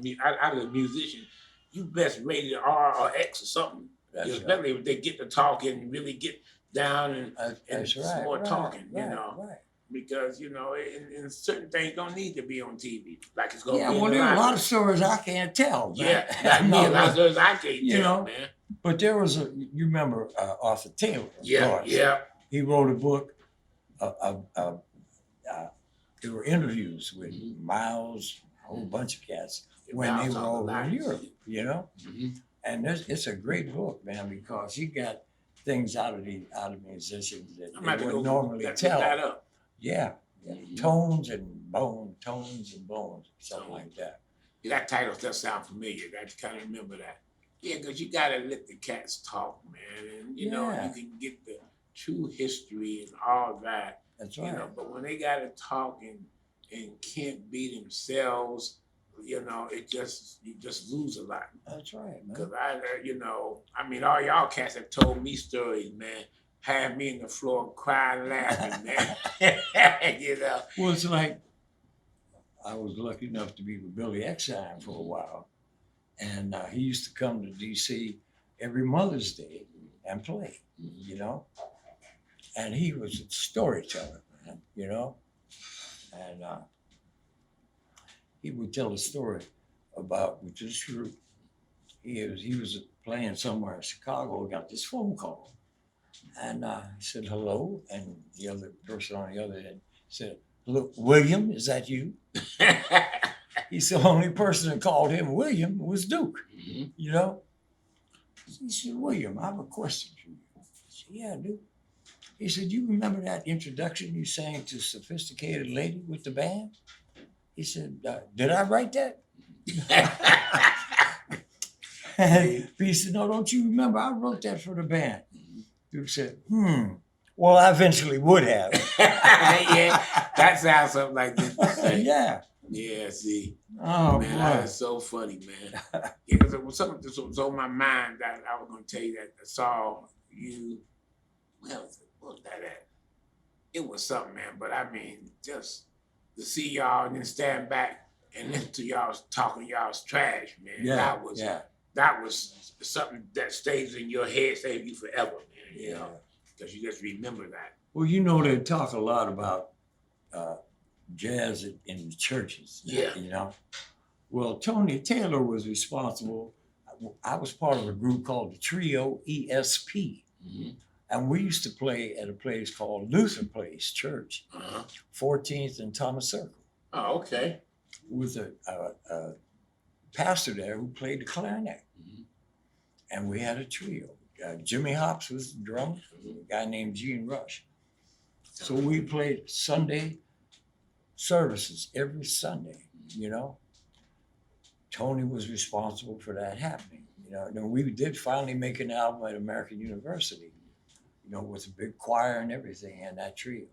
musician, you best rate it R or X or something. That's Especially if they get to talking and really get down and That's some right. more talking, Right. because and certain things don't need to be on TV, like it's gonna Yeah, be. well, in the there are a lot library. of stories I can't tell. Man. Yeah, like me, a lot of stories I can't You tell, know, man. But there was you remember Arthur Taylor? Of course. Yeah. He wrote a book. There were interviews with Miles, a whole bunch of cats when they were over in Europe. Mm-hmm. And it's a great book, man, because he got things out of musicians that they wouldn't normally tell. That up. Yeah. Mm-hmm. Tones and bones, something like that. Yeah, that title does sound familiar. I kind of remember that. Yeah, because you gotta let the cats talk, man, and you can get the true history and all that. That's right. But when they gotta talk and can't be themselves, you just lose a lot. That's right, man. Because all y'all cats have told me stories, man. Have me in the floor crying, laughing, man. Well, it's like I was lucky enough to be with Billy Eckstein for a while, and he used to come to D.C. every Mother's Day and play, and he was a storyteller, man, and he would tell a story about, which is true. He was playing somewhere in Chicago, got this phone call. And he said, hello. And the other person on the other end said, hello, William, is that you? He said, the only person that called him William was Duke, He said, William, I have a question for you. I said, yeah, Duke. He said, you remember that introduction you sang to Sophisticated Lady with the band? He said, did I write that? And he said, no, don't you remember? I wrote that for the band. Duke said, well, I eventually would have. Yeah, that sounds something like this. Yeah. Yeah, see. Oh, man, boy. that's so funny, man. Because it was something that was on my mind that I was going to tell you that I saw you. What was that at? It was something, man. But I mean, just to see y'all and then stand back and listen to y'all talking y'all's trash, man. Yeah, that was something that stays in your head, stays with you forever, man. Because you just remember that. Well, they talk a lot about jazz in the churches. Yeah. Well, Tony Taylor was responsible. I was part of a group called the Trio ESP. Mm-hmm. And we used to play at a place called Luther Place Church, 14th and Thomas Circle. Oh, okay. With a pastor there who played the clarinet. Mm-hmm. And we had a trio. Jimmy Hops was the drummer, a guy named Gene Rush. So we played Sunday services every Sunday, Tony was responsible for that happening, And we did finally make an album at American University, with a big choir and everything and that trio,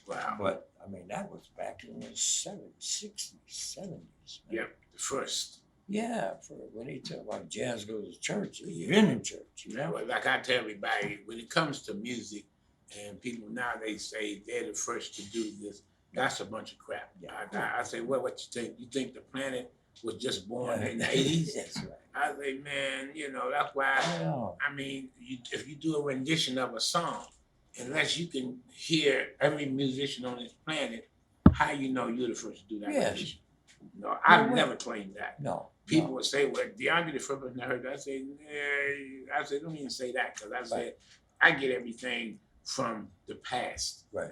Wow. But, I mean, that was back in the 60s, 70s. Yep, the first. Yeah, when they talk about jazz goes to church, you've been in church, Well, like I tell everybody, when it comes to music, and people nowadays say they're the first to do this, that's a bunch of crap. Yeah. I say, well, what you think? You think the planet was just born in the 80s? That's right. I say, man, that's why, I mean, if you do a rendition of a song, unless you can hear every musician on this planet, how you know you're the first to do that rendition? No, I've never claimed that. No. People would say, well, DeAndrey the first person I heard that. I say, don't even say that, because I said, I get everything from the past. Right.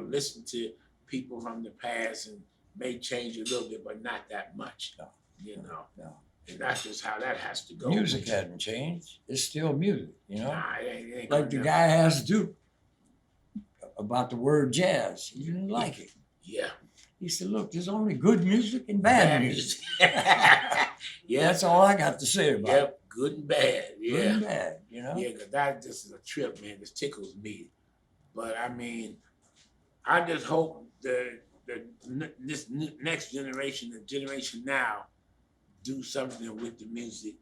Listen to people from the past and may change a little bit, but not that much. No. And that's just how that has to go. Music hadn't changed. It's still music, Nah, it ain't like the guy asked Duke about the word jazz. He didn't like it. Yeah. He said, "Look, there's only good music and bad music." Yeah. That's all I got to say about it. Yep. Good and bad. Yeah. Good and bad, you know. Yeah, because that just is a trip, man. This tickles me. But I mean, I just hope this next generation, the generation now, do something with the music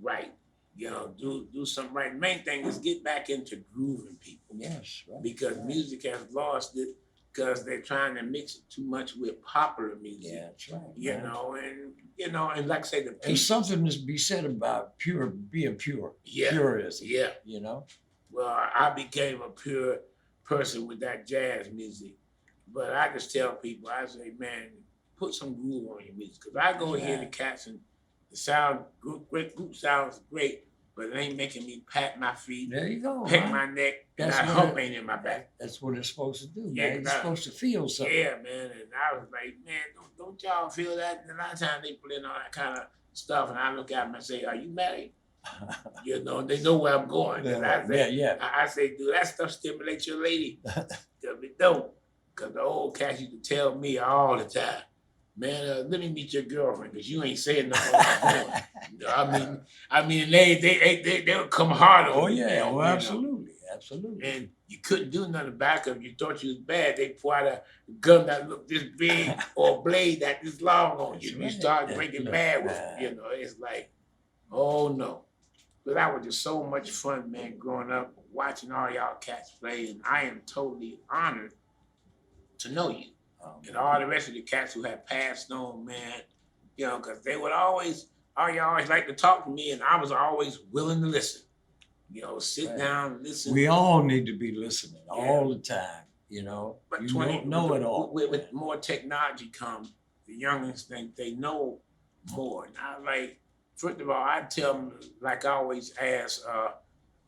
right. You know, do something right. The main thing is get back into grooving people. Yes, right. Because music has lost it because they're trying to mix it too much with popular music. Yeah, that's right. You man. know, and like I say, the people. There's something to be said about being pure. Yeah. Purism. Yeah. You know? Well, I became a pure person with that jazz music. But I just tell people, I say, man, put some groove on your music. Because I go hear the cats and the group sounds great, but it ain't making me pat my feet, There you go. peck man. my neck, and That's that what hump ain't in my back. That's what it's supposed to do, Yeah, man. It's supposed to feel something. Yeah, man. And I was like, man, don't y'all feel that? And a lot of times they put in all that kind of stuff, and I look at them and say, are you married? You know, they know where I'm going. And I say, I say, do that stuff stimulate your lady? Because it don't. Because the old cats used to tell me all the time, man, let me meet your girlfriend, because you ain't saying nothing about you know, I mean, they'll come hard on Oh you, yeah, man, well, you know. absolutely, absolutely. And you couldn't do nothing back of. You thought you was bad. They pull out a gun that looked this big or a blade that this long on you. That's You right. start drinking bad with it. You know, it's like, oh no. But that was just so much fun, man, growing up, watching all y'all cats play. And I am totally honored to know you. And all the rest of the cats who have passed on, man, you know, because they would always, y'all always like to talk to me, and I was always willing to listen. You know, sit down, listen. We all need to be listening all the time, you know. But you 20, don't know it all. With more technology come, the youngins think they know more. Now, like, first of all, I tell them, like I always ask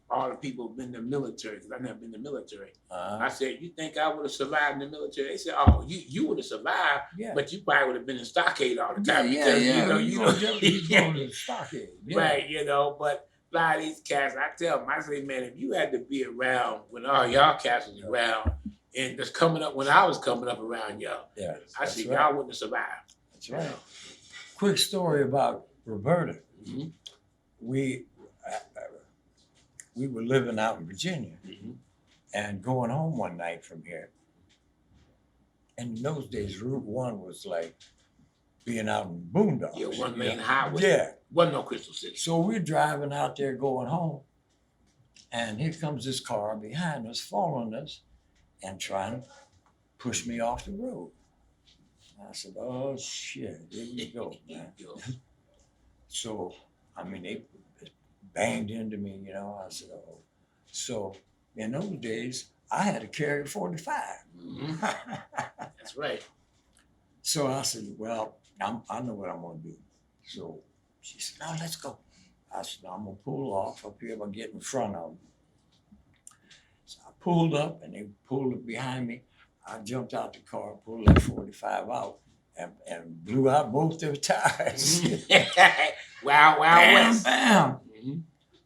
all the people who've been in the military, because I've never been in the military. I said, you think I would have survived in the military? They said, oh, you would have survived, but you probably would have been in stockade all the time. Yeah, You know, in stockade. Yeah. Right, you know, but a lot of these cats, I tell them, I say, man, if you had to be around when all y'all cats was around, and just coming up when I was coming up around y'all, I said, y'all wouldn't have survived. That's right. Quick story about Roberta. Mm-hmm. We were living out in Virginia and going home one night from here. And in those days, Route 1 was like being out in boondocks. Yeah, one lane highway. Yeah. Wasn't no Crystal City. So we're driving out there going home. And here comes this car behind us, following us and trying to push me off the road. I said, oh shit, here we go, man. So, I mean, they banged into me, you know. I said, oh. So in those days, I had to carry 45. That's right. So I said, well, I know what I'm going to do. So she said, no, let's go. I said, no, I'm going to pull off up here. I'm going to get in front of them. So I pulled up, and they pulled up behind me. I jumped out the car, pulled that 45 out, and blew out both their tires. Wow, West. Bam.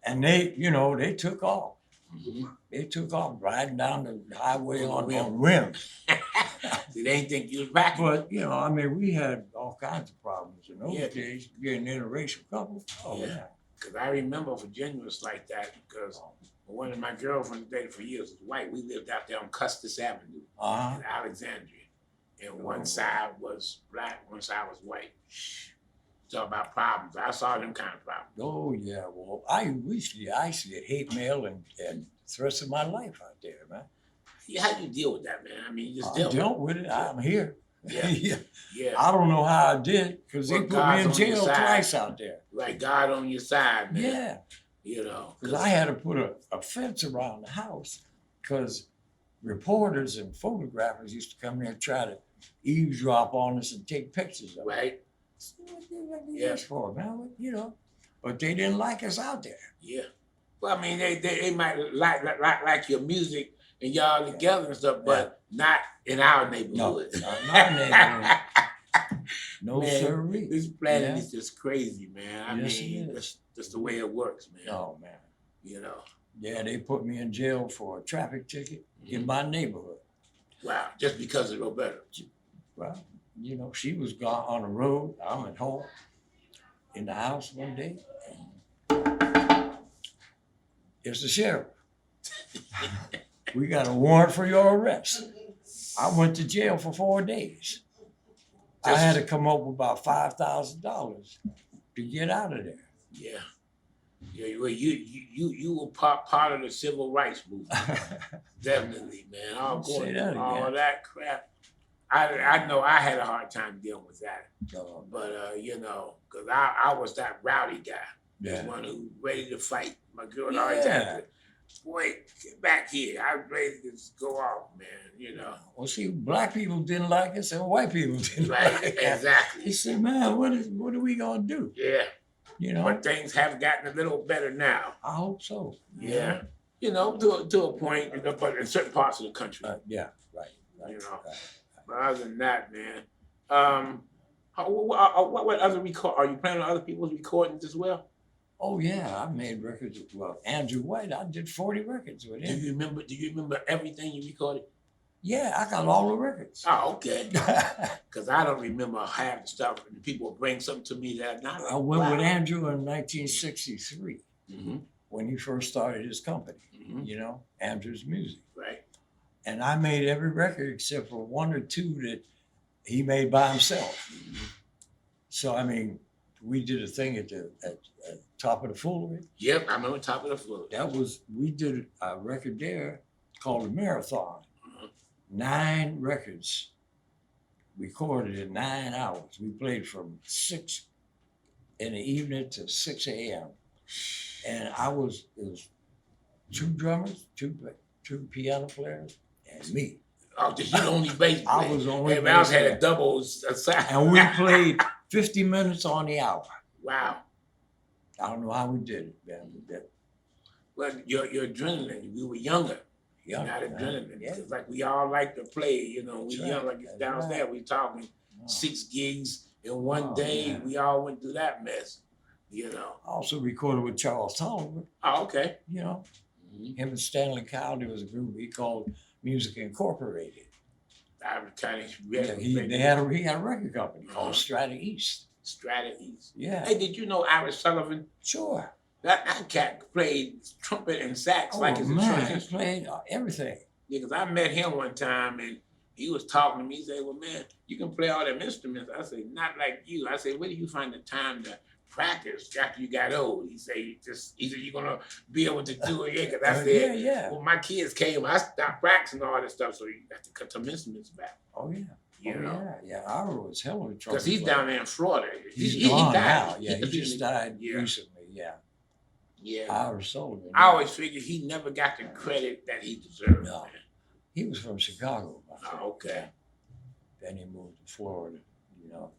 And they took off. They took off riding down the highway on rims. They didn't think you was back. But, you know, I mean, we had all kinds of problems in those days. Getting an interracial couple. Oh, yeah. Because I remember Virginia was like that, because one of my girlfriends dated for years was white. We lived out there on Custis Avenue in Alexandria. And one side was black, one side was white. Talk about problems. I saw them kind of problems. Oh, yeah. Well, I used to get hate mail and threats of my life out there, man. Yeah, how do you deal with that, man? I mean, you just dealt with it. I'm here. Yeah. I don't know how I did, because they put me in jail twice out there. Like God on your side, man. Yeah. You know. Because I had to put a fence around the house, because reporters and photographers used to come there and try to eavesdrop on us and take pictures of us. Right. What they yes for, man? You know. But they didn't like us out there. Yeah. Well, I mean, they might like your music and y'all together and stuff, but not in our neighborhood. No, not in our neighborhood. No, man, sirree. This planet is just crazy, man. I yes, mean, that's the way it works, man. Oh, man. You know. Yeah, they put me in jail for a traffic ticket in my neighborhood. Wow, just because of Roberta. Well, you know, she was gone on the road. I'm at home in the house one day. It's the sheriff. We got a warrant for your arrest. I went to jail for 4 days. I had to come up with about $5,000 to get out of there. Yeah. Yeah, well, you were part of the civil rights movement. Definitely, man. Don't say that All again. that crap. I know I had a hard time dealing with that. No, But you know, because I was that rowdy guy. yeah. The one who ready to fight. My girl always had to, boy, get back here. I was ready to just go off, man, you know. Well, see, black people didn't like us and white people didn't Right, like us. exactly. He said, man, what are we going to do? Yeah. You know, But things have gotten a little better now. I hope so. Yeah. You know, to a point, you know, but in certain parts of the country. Yeah, right. You know. Right. But other than that, man, what other record? Are you planning on other people's recordings as well? Oh yeah, I made records. Well, Andrew White, I did 40 records with Do him. you remember everything you recorded? Yeah, I got all the records. Oh, okay. Because I don't remember half the stuff. And people bring something to me that not. I went with Andrew in 1963 Mm-hmm. when he first started his company. Mm-hmm. You know, Andrew's Music, Right. and I made every record except for 1 or 2 that he made by himself. Mm-hmm. So I mean, we did a thing at Top of the Foolery. Yep, I remember Top of the Floor. We did a record there called the Marathon. Uh-huh. 9 records recorded in 9 hours. We played from 6 in the evening to 6 a.m. And it was 2 drummers, 2 piano players, and me. Oh, just you the only bass player. I was the only Everybody else bass had player. a double aside. And we played 50 minutes on the hour. Wow. I don't know how we did it, man. We did it. Well, your adrenaline, we were younger. Yeah, Not man. adrenaline. Yeah. It's like we all like to play, you know, we That's young, right. like it's That's downstairs, right. we talking Oh. 6 gigs in one Oh, day. man. We all went through that mess, you know. I also recorded with Charles Tolliver, Oh, okay. you know. Mm-hmm. Him and Stanley Cowell, there was a group he called Music Incorporated. I was kind of Yeah, he had a record company called Strata East. strategies. Yeah, Hey, did you know Iris Sullivan? sure. That cat played trumpet and sax like Oh it's man, a he church. played everything. Yeah, because I met him one time and he was talking to me. He said, well, man, you can play all them instruments. I said, not like you. I said, where do you find the time to practice after you got old? He said, you're going to be able to do it. Yeah, because I said, yeah. well, my kids came, I stopped practicing all this stuff, so you have to cut some instruments back. Oh yeah. You know? Yeah. Ira was hell of a trouble. Because he's down there in Florida. He's gone died. now. Yeah, he just died. died Yeah. recently. Yeah. Yeah. Ira Sullivan. I always figured he never got the credit that he deserved. No. Man. He was from Chicago. I think. Oh, okay. Then he moved to Florida, you know.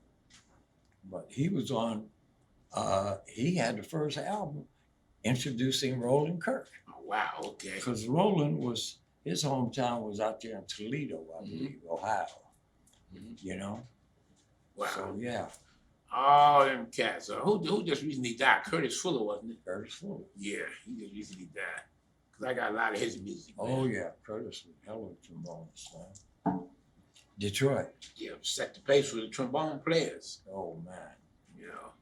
But he was on, he had the first album introducing Roland Kirk. Oh, wow. Okay. Because Roland his hometown was out there in Toledo, I believe, Ohio, you know. Wow. So, yeah, All them cats. Who just recently died? Curtis Fuller, wasn't it? Curtis Fuller. Yeah, he just recently died. Because I got a lot of his music. Oh, man. yeah, Curtis was hell of a trombonist, man. Detroit. Yeah, set the pace for the trombone players. Oh, man. You know.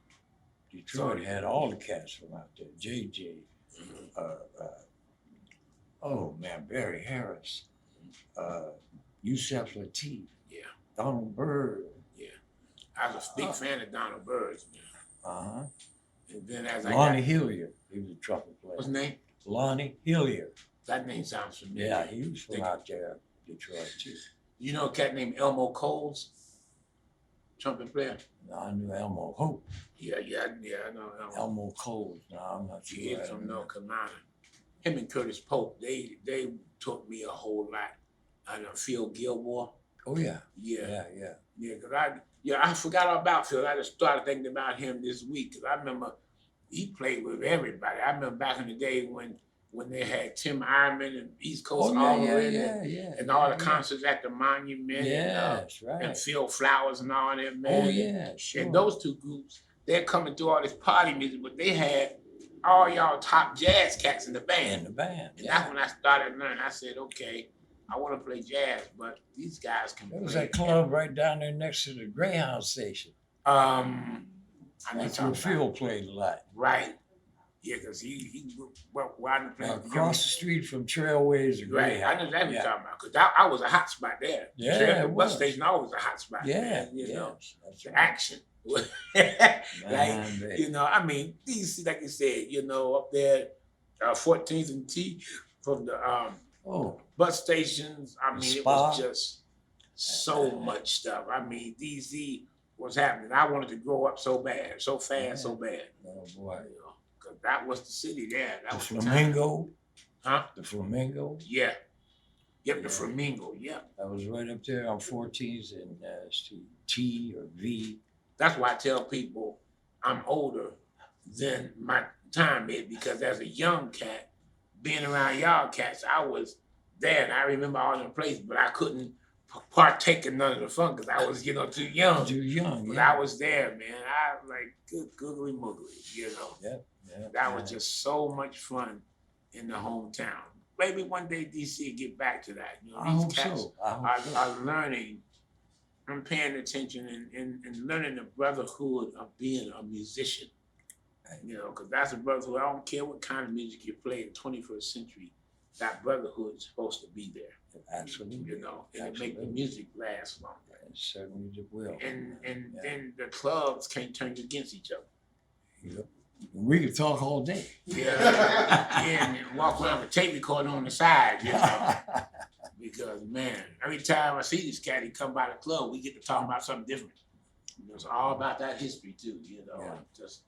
Detroit had all the cats from out there. JJ. Oh, man, Barry Harris. Yusef Lateef. Yeah. Donald Byrd. I was a big fan of Donald Byrd's, man. Uh-huh. And then as I Lonnie got, Hilliard. He was a trumpet player. what's his name? Lonnie Hilliard. That name sounds familiar. Yeah, he was from out there, Detroit, too. You know a cat named Elmo Coles? Trumpet player? I knew Elmo Hope. Yeah, I know Elmo. Elmo Coles. No, I'm not sure. He is from North Carolina. Him and Curtis Pope, they taught me a whole lot. I know Phil Gilmore. Oh, yeah. Yeah, Yeah. because I forgot all about Phil. I just started thinking about him this week because I remember he played with everybody. I remember back in the day when they had Tim Ironman and East Coast Oh, all the yeah, way yeah. and all the concerts at the Monument Yes, and right. Phil Flowers and all them, man. Oh, yeah, sure. And those two groups, they're coming through all this party music, but they had all y'all top jazz cats in the band. In the band. And that's when I started learning. I said, okay, I want to play jazz, but these guys can There was play. that club right down there next to the Greyhound station. I know That's where Phil played a lot. Right. Yeah, because he well, I didn't play. Across the street from Trailways or Right, Greyhound. I know that you're Yeah. talking about because I was a hot spot there. Yeah, The it bus was. station always a hot spot. Yeah, man, you know, that's the right. action. Man, Like, you know, I mean, these like you said, you know, up there, 14th and T from the bus stations. I mean, it was just so much stuff. I mean, DZ was happening. I wanted to grow up so bad, so fast, so bad. Oh boy. You know, because that was the city there. That The was the time. Flamingo. Huh? The Flamingo. Yeah. Yep, the Yeah. Flamingo. Yeah. I was right up there on 14th and T or V. That's why I tell people I'm older than my time is because as a young cat, being around y'all cats, I was there and I remember all them places, but I couldn't partake in none of the fun because I was, you know, too young. Too young. But Yeah. I was there, man. I was like, good googly moogly, you know. Yeah. That was just so much fun in the hometown. Maybe one day DC get back to that. You know, I these hope cats so. I hope so. are learning and paying attention and learning the brotherhood of being a musician. You know, because that's a brotherhood. I don't care what kind of music you play in the 21st century, that brotherhood is supposed to be there. Absolutely. You know, and it make the Absolutely. music last longer. It certainly will. And Yeah. then the clubs can't turn you against each other. Yep. We could talk all day. Yeah, and walk around with a tape recorder on the side, you know. Because man, every time I see this cat, he come by the club, we get to talk about something different. It's all about that history too, you know. Yeah. Just